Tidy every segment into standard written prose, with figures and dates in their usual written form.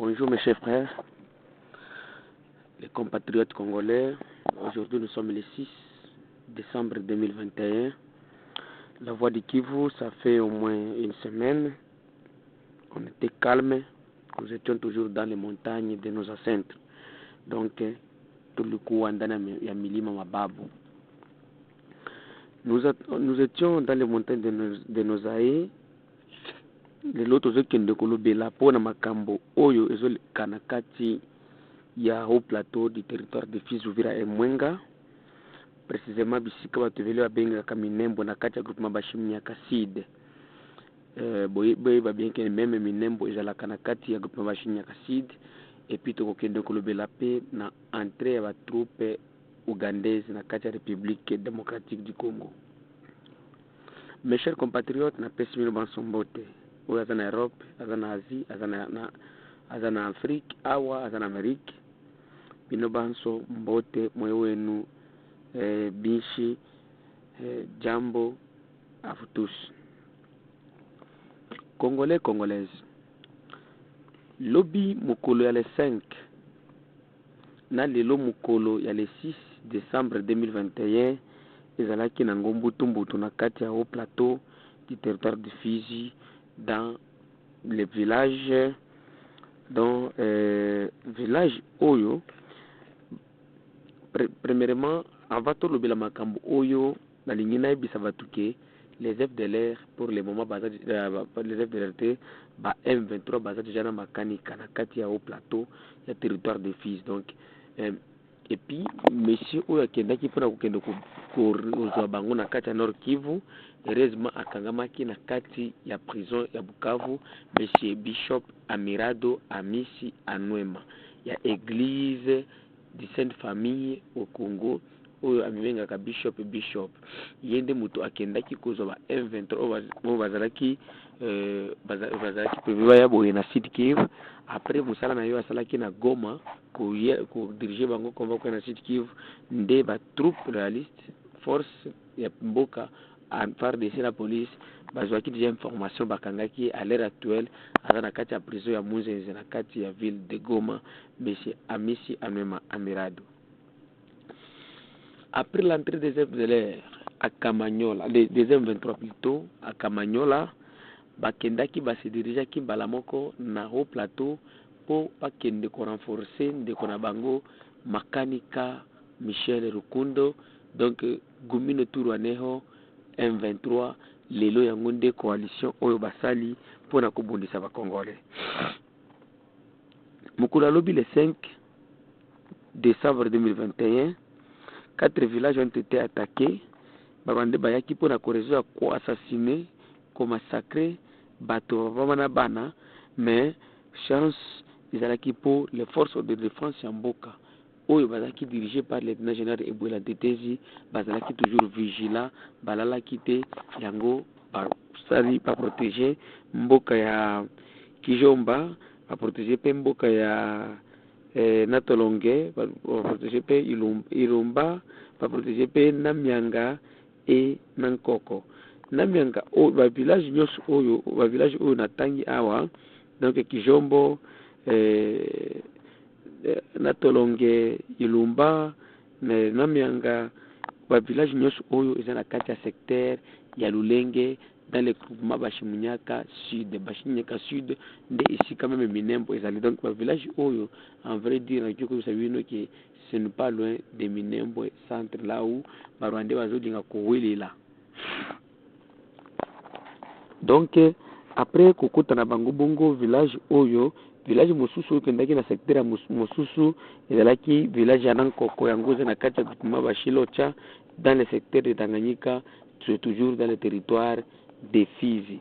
Bonjour mes chers frères, les compatriotes congolais. Aujourd'hui nous sommes le 6 décembre 2021. La voix du Kivu, ça fait au moins une semaine. On était calme, nous étions toujours dans les montagnes de nos ancêtres. Donc, tout le coup, ya milima mababu. Nous étions dans les montagnes de nos aïeux. Les autres qui ont découvert la peau na makambo oyo ezoli kanakati ya haut plateau du territoire de Fizi, Uvira et Mwenga, précisément bisika batuveli babenga kaminembo na kati ya groupement bashimnyaka sud. Boye bien que même minembo ezalaka na kati ya groupement bashimnyaka sud, et puis tokokende kolobela pe na entrée ya ba troupe ougandaise na kati ya République démocratique du Congo. Mes chers compatriotes, na pesi mino bansombote oyo aza na Europe, aza na Asie, aza na Afrique, awa aza na Amerique. Bino banso mbote moyo wenu binshi jambo afutus. Congolais, Congolaises. Lobi mukolo ya le 5 na lelo mukolo ya le 6 décembre 2021 ezalaki na ngombutumbutu na kati ya haut plateau du territoire de Fizi, dans le village village oyo. Premièrement, avant tout le makambo oyo balingi na ebisa batuke les FDLR pour le moment les FDLR ba M23 baza déjà na makanika na kati ya haut plateau ya territoire de Fizi. Donc et puis monsieur oyo akendaki mpona kokende kozwa bango na kati ya Nord Kivu, heureusement akangamaki na kati ya prison ya Bukavu monsieur Bishop Amirado Amisi Anwema ya église du Sainte Famille au Congo oyo amibengaka bishop yende mutu akendaki kozwa ba M23 oyo bazalaki prévu ya boye na Sud Kivu. Après musala na yo asalaki na Goma ko diriger bango komba kwa na Sud Kivu, nde ba troupe réaliste force ya mboka en part de la police bazwaki déjà information bakangaki à l'heure actuelle aza na kati ya prison ya Munzenze na kati ya ville de Goma monsieur Amisi Anwema Amirado. Après l'entrée des FDLR à Kamanyola, des M23 plutôt, à Kamanyola, bakendaki basi dirijaki balamoko na haut plateau po bakende ko renforcer ndeko na bango makanika Michel Rukundo. Donc Gumino Turwaneho M23 lelo yango nde coalition oyo basali pona kobundisa ba Congolais. Mukula lobi le 5 décembre 2021, 4 villages ont été attaqués. Barwande bayaki pona korezo ko assassiner, ko massacrer bato bana bana, mais chance ezalaki po les forces de défense ya mboka oyo bazalaki dirigé par le lieutenant général Ebouela Tetezi bazalaki toujours vigilant, balalaki te yango basali pa protéger mboka ya Kijomba, pa protéger pe mboka ya Natolonge, pa protéger pe Ilumba, pa protéger pe Namyanga et Nankoko. Namyanga o ba village nyos oyo ba village oyo natangi awa, donc Kijombo, Natolonge, Ilumba, Namyanga, ba village nyos oyo eza na kati ya secteur ya Lulenge dans le groupement Bashimunyaka Sud. Bashimunyaka Sud nde ici quand même Minembo ezali. Donc ba village oyo en vrai dire que vous savez que ce n'est pas loin de Minembo centre là où Barwande bazolinga kowelela. Donc après kokota na bango bongo village oyo, village mosusu kendaki na secteur ya mosusu ezalaki village ya Nankoko yango na kati ya groupement Bashilocha dans le secteur de Tanganyika, toujours dans le territoire de Fizi.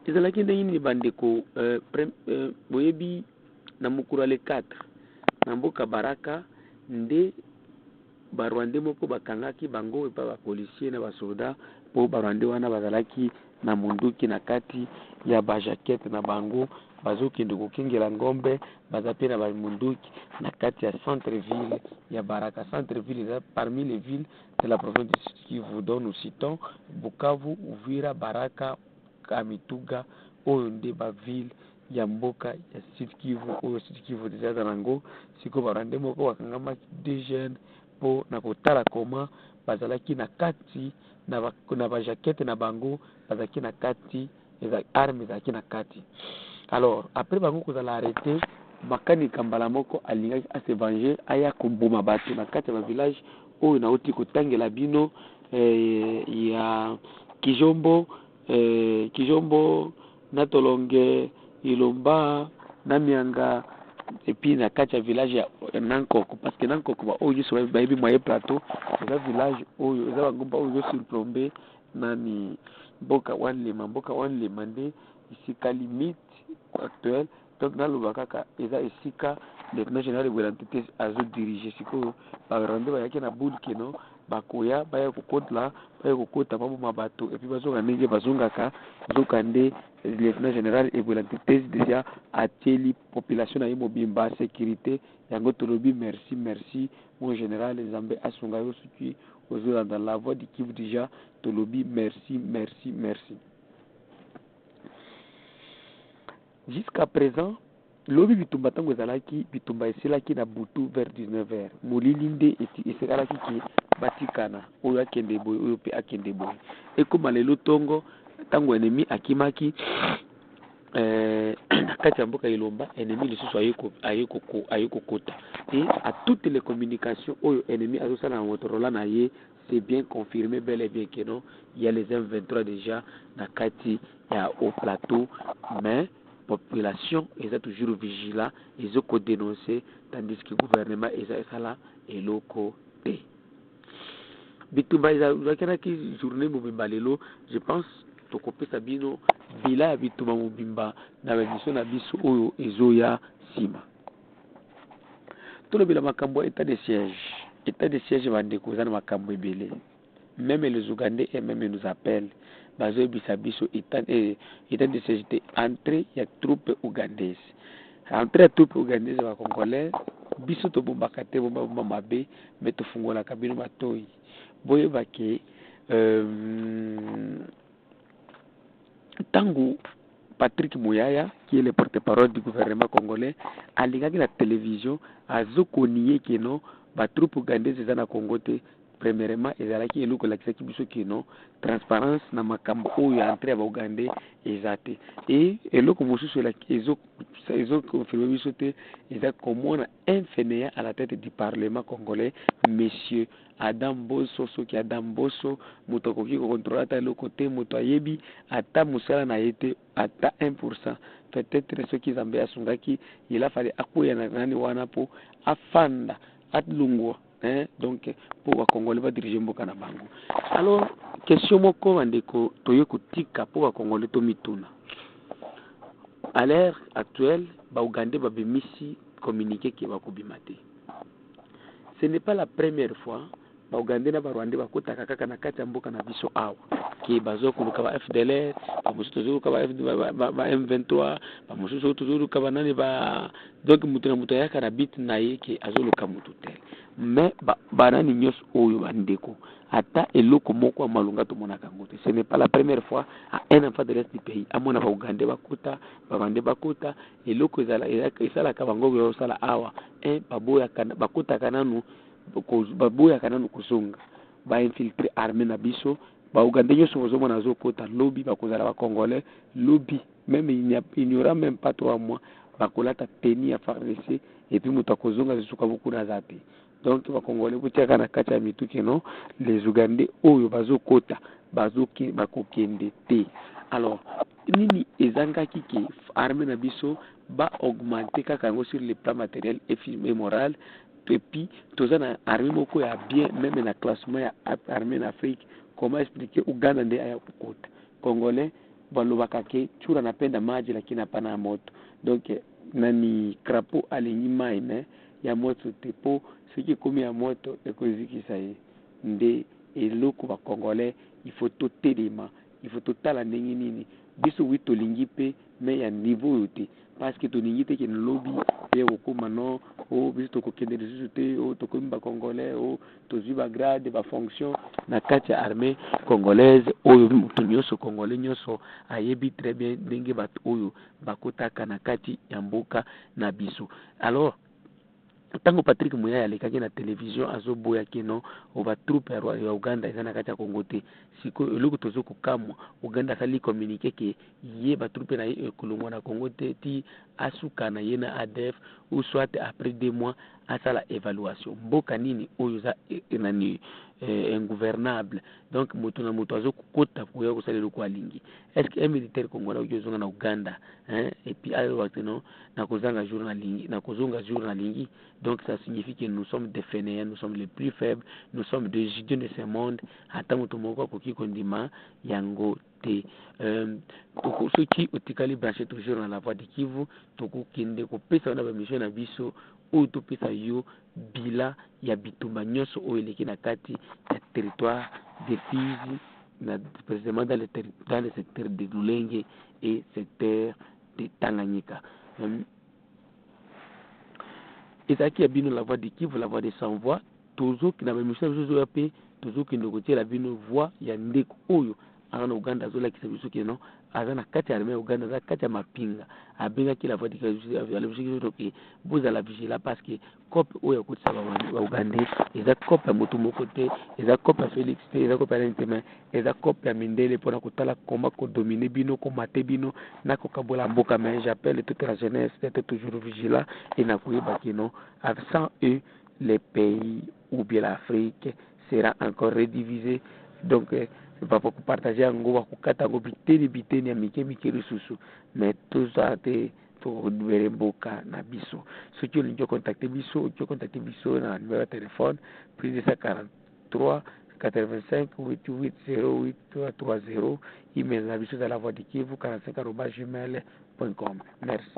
Ezalaki ndenge bandeko boyebi na mukura le 4 na mboka Baraka nde Barwande moko bakangaki bango epa ba policier na ba soldat po Barwande wana bazalaki na munduki na kati ya ba jaquette na bango bazokende kokengela ngombe bazape na ba munduki na kati ya centre ville ya Baraka. Centre ville parmi les villes de la province de Kivu dont nous citons Bukavu, Uvira, Baraka, Kamituga, oyo nde baville ya mboka ya Sud Kivu oyo Sud Kivu deja za nango sikoyo barwande moko bakangamaki 2 jeunes mpo na kotala koma bazalaki na kati na bajakete na bango bazalaki na kati arme ezalaki na kati. Alors après bango kozala arrêté makanika mbala moko alingaki ase venger aya koboma bato na kati ya bavillage oyo nauti kotangela bino ya Kijombo na Tolonge Ilomba na Mianga epi na kati ya village ya Nankoko parce que Nankoko ba oyo so bayebi moyen plateau eza village oyo eza bangomba oyo surplombe nani mboka wanlema nde isika limite actuelle. Donc naloba kaka eza esika lieutenant général Bwelantite azo diriger sikoyo barande bayaki na boule keno bakoya baya kokota maboma bato epi bazoka ndenge bazongaka zoka nde lieutenant général Bwelantite déjà atieli population na ye mobimba sécurité yango tolobi merci mon général Nzambe asunga yo soki ozo dans la voie du Kivu déjà tolobi merci. Jusqu'à présent, lobi bitumba tango ezalaki bitumba eselaki na butu vers 19h. Molili nde esekalaki ki batikana oyo akende boye oyo pe akende boye. Ekoma lelo tongo tango ennemi akimaki na kati ya mboka Ilomba ennemi lisusu aye kokota. Et à toutes les communications oyo ennemi azosala na Motorola na ye c'est bien confirmé bel et bien que non, il y a les M23 déjà na kati ya au plateau mais population est toujours vigilant, ils ont dénoncé, tandis que le gouvernement est là et l'oko est. Bitumba izakana ki journée mobimba lelo, je pense tokope sabino bila bitumba mobimba na mission na biso oyo ezoya sima. Tout le bila makambo état de siège bandeko za na makambo ebele. Même les Ougandais et même nous appellent bazo bisabiso état de siège entrée ya troupes ougandaises. Entrée ya troupes ougandaises ba congolais biso to bombaka te bomba mabe mais to fungola kabino matoi. Boye bake tango Patrick Mouyaya, qui est le porte-parole du gouvernement congolais, a ligaki la télévision a zokoniye que non ba troupes ougandaises za na Congo te. Premièrement, ezalaki eloko lakisaki biso kino transparence na makambo oyo ya entrée ya Ougandais ezate. Et eloko mosusu ezo confirmer biso te eza komona un fainéant à la tête du parlement congolais, monsieur Adam Bosso, soki Adam Bosso moto koki ko contrôler ta eloko te moto ayebi ata musala na yete ata 1%. Peut-être ce qui Zambé asungaki il a fallu akoya na nani wana po afanda atlungwa. Donc pour les Congolais va diriger mboka na bango. Alors question moko bandeko toye kotika pour les Congolais to mituna. À l'heure actuelle, ba Ougandais ba bimisi communiquer que ba kobimate. Ce n'est pas la première fois ba Ougandais na ba Rwandais ba kotaka kaka na kati ya mboka na biso awa ki bazoko luka ba FDLR, ba mususu zuluka ba M23, ba mususu zuluka ba nani ba donc mutu ya kana bit na ye ki azuluka mutu tel. Mais banani nyos oyo bandeko ata eloko moko malunga to monaka ngote. Ce n'est pas la première fois à un enfant de l'est du pays amona ba Ougandais bakota ba Rwandais bakota eloko ezala ka bango yo sala awa baboya kana bakota kananu baboya kananu kusonga ba infiltrer armée na biso ba Ougandais nyos ozo mona zo kota lobby bakozala ba Congolais lobby même il n'y aura même pas 3 mois bakolata teni ya FARDC et puis mutakozonga zisuka beaucoup na zate. Donc les Congolais botiaka na kati ya mituki non les Ougandais oyo bazokota bazoki bakokende te. Alors nini ezangaki ki armée na biso ba augmenter kaka ngo sur le plan matériel et moral et puis tozana armée moko ya bien même na classement ya armée en Afrique. Comment expliquer Ouganda nde aya kokota Congolais balobaka ke chura napenda maji lakini hapana moto. Donc nani crapaud alingi mai mais ya moto tepo ce qui est commis à moto et kozikisa ye nde eloko ba Congolais il faut totelema il faut totala ndenge nini biso wito lingi pe mais ya niveau yote parce que tolingi te ke lobby pe okoma non o biso tokokende lisusu te o tokomi ba Congolais o tozwi ba grade ba fonction na kati ya armée congolaise oyo mutu nyonso congolais nyonso ayebi très bien ndenge bato oyo bakotaka na kati ya mboka na biso. Alors tango Patrick Muyaya alekaki na télévision azoboya keno oba troupe ya Uganda eza na kati ya Congo te, siko eloko tozo kokamwa Uganda sali communiquer ke ye ba troupe na kolongwa na Congo te ti asuka na ye na ADF ou soit après 2 mois asala évaluation mboka nini oyo za nani ingouvernable. Donc moto na moto azo kokota koya kosala eloko alingi. Est-ce que un militaire congolais oyo zonga na Uganda et puis ayo wakeno na kozanga jour na lingi na kozonga jour na lingi. Donc ça signifie que nous sommes des fainéants, nous sommes les plus faibles, nous sommes des idiots de ce monde. Hata moto moko koki kondima yango te. Soki otikali branché toujours na la voix de Kivu, toko kende ko pesa na ba mission na biso ou to pesa yo bila ya bitumba nyonso o eleki na kati ya territoire de Fizi na précisément dans le secteur de Lulenge et secteur de Tanganyika. Et ça qui a bien la voix de Kivu, la voix de sans voix, toujours qui n'a pas mis ça, toujours qui nous retient la bien voix, il y a des oyo. En Uganda, zola qui s'est qui non, avant la carte armée Uganda, la carte mapinga, a bien qui la voix de Kivu, la logique donc vous à la vigile parce que cop oyo côté ça va Uganda, et ça cop à moto côté, et ça cop à Félix, et ça cop à l'intime, et ça cop à Mindele pour la kotala combat ko dominer bino, combattre bino, na ko kabola mboka mais j'appelle toute la jeunesse d'être toujours vigilant et na kuye bakino, sans eux les pays ou bien l'Afrique sera encore redivisé. Donc va pas partager en gros kukata ngo biteni ya mike lisusu mais tout ça te pour libérer mboka na biso. Ceux qui ont contacté biso, na numéro de téléphone plus de 143 85 88 08 330, email na biso de la voix de Kivu 45@gmail.com. Merci.